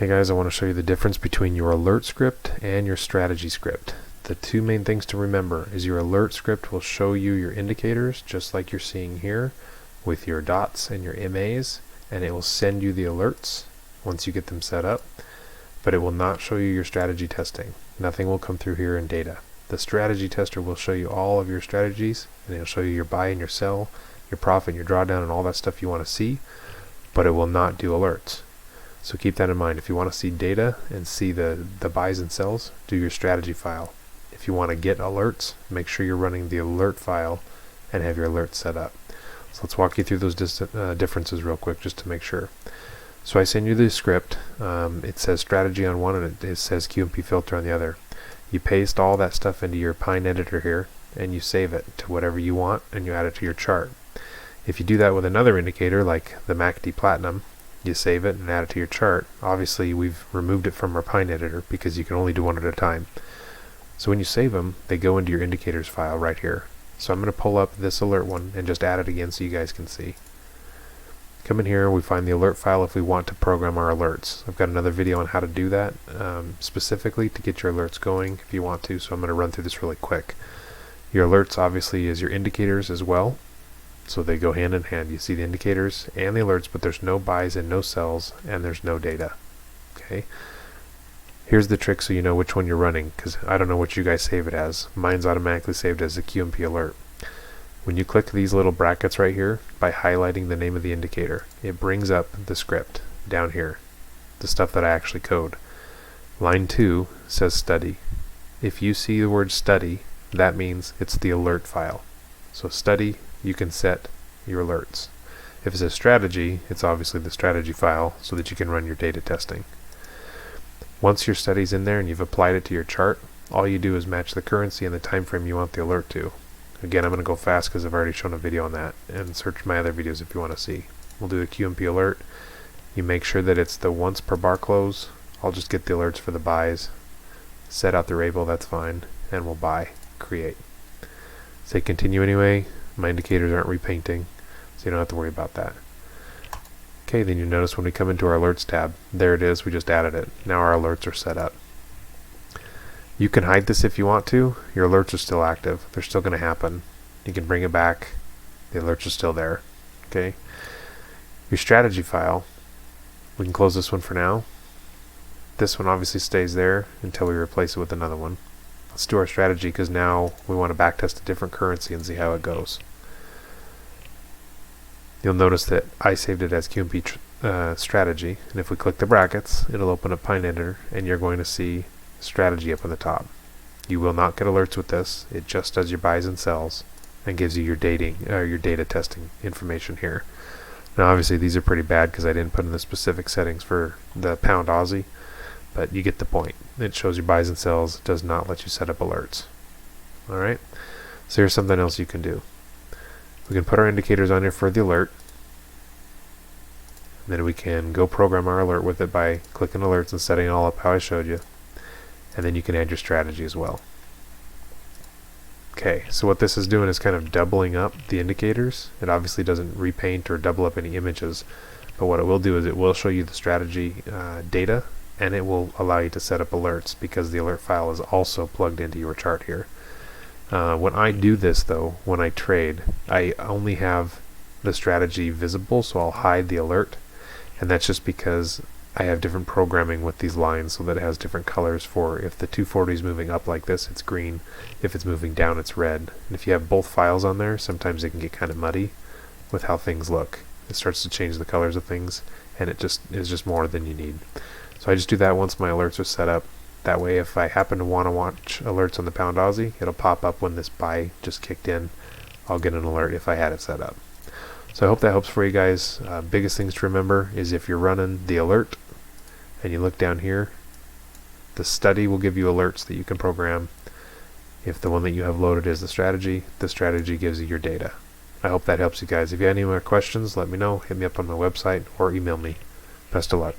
Hey guys, I want to show you the difference between your alert script and your strategy script. The two main things to remember is your alert script will show you your indicators just like you're seeing here with your dots and your MAs, and it will send you the alerts once you get them set up, but it will not show you your strategy testing. Nothing will come through here in data. The strategy tester will show you all of your strategies, and it'll show you your buy and your sell, your profit, your drawdown, and all that stuff you want to see, but it will not do alerts. So keep that in mind. If you want to see data and see the buys and sells, do your strategy file. If you want to get alerts, make sure you're running the alert file and have your alerts set up. So let's walk you through those differences real quick just to make sure. So I send you the script. It says strategy on one and it says QMP filter on the other. You paste all that stuff into your Pine editor here and you save it to whatever you want and you add it to your chart. If you do that with another indicator like the MACD Platinum, you save it and add it to your chart. Obviously we've removed it from our Pine editor because you can only do one at a time. So when you save them, they go into your indicators file right here. So I'm going to pull up this alert one and just add it again so you guys can see. Come in here, we find the alert file if we want to program our alerts. I've got another video on how to do that specifically to get your alerts going if you want to, so I'm going to run through this really quick. Your alerts obviously is your indicators as well. So they go hand in hand. You see the indicators and the alerts, but there's no buys and no sells, and there's no data. Okay. Here's the trick so you know which one you're running, because I don't know what you guys save it as. Mine's automatically saved as a QMP alert. When you click these little brackets right here, by highlighting the name of the indicator, it brings up the script down here, the stuff that I actually code. Line 2 says study. If you see the word study, that means it's the alert file. So study, you can set your alerts. If it says strategy, it's obviously the strategy file so that you can run your data testing. Once your study's in there and you've applied it to your chart, all you do is match the currency and the time frame you want the alert to. Again, I'm going to go fast because I've already shown a video on that, and search my other videos if you want to see. We'll do the QMP alert. You make sure that it's the once per bar close. I'll just get the alerts for the buys. Set out the label, that's fine, and we'll buy, create. Say continue anyway. My indicators aren't repainting, so you don't have to worry about that. Okay, then you notice when we come into our alerts tab, there it is, we just added it. Now our alerts are set up. You can hide this if you want to. Your alerts are still active. They're still going to happen. You can bring it back. The alerts are still there. Okay. Your strategy file, we can close this one for now. This one obviously stays there until we replace it with another one. Let's do our strategy because now we want to backtest a different currency and see how it goes. You'll notice that I saved it as QMP strategy, and if we click the brackets, it'll open up Pine Editor, and you're going to see strategy up on the top. You will not get alerts with this. It just does your buys and sells and gives you your data testing information here. Now obviously these are pretty bad because I didn't put in the specific settings for the pound Aussie, but you get the point. It shows your buys and sells. It does not let you set up alerts. Alright, so here's something else you can do. We can put our indicators on here for the alert, and then we can go program our alert with it by clicking alerts and setting it all up how I showed you, and then you can add your strategy as well. Okay, so what this is doing is kind of doubling up the indicators. It obviously doesn't repaint or double up any images, but what it will do is it will show you the strategy data, and it will allow you to set up alerts because the alert file is also plugged into your chart here. When I do this though, when I trade, I only have the strategy visible, so I'll hide the alert, and that's just because I have different programming with these lines so that it has different colors for if the 240 is moving up like this, it's green. If it's moving down, it's red. And if you have both files on there, sometimes it can get kind of muddy with how things look. It starts to change the colors of things, and it just is just more than you need. So I just do that once my alerts are set up. That way if I happen to want to watch alerts on the pound Aussie, it'll pop up when this buy just kicked in. I'll get an alert if I had it set up. So I hope that helps for you guys. Biggest things to remember is if you're running the alert and you look down here, the study will give you alerts that you can program. If the one that you have loaded is the strategy gives you your data. I hope that helps you guys. If you have any more questions, let me know. Hit me up on my website or email me. Best of luck.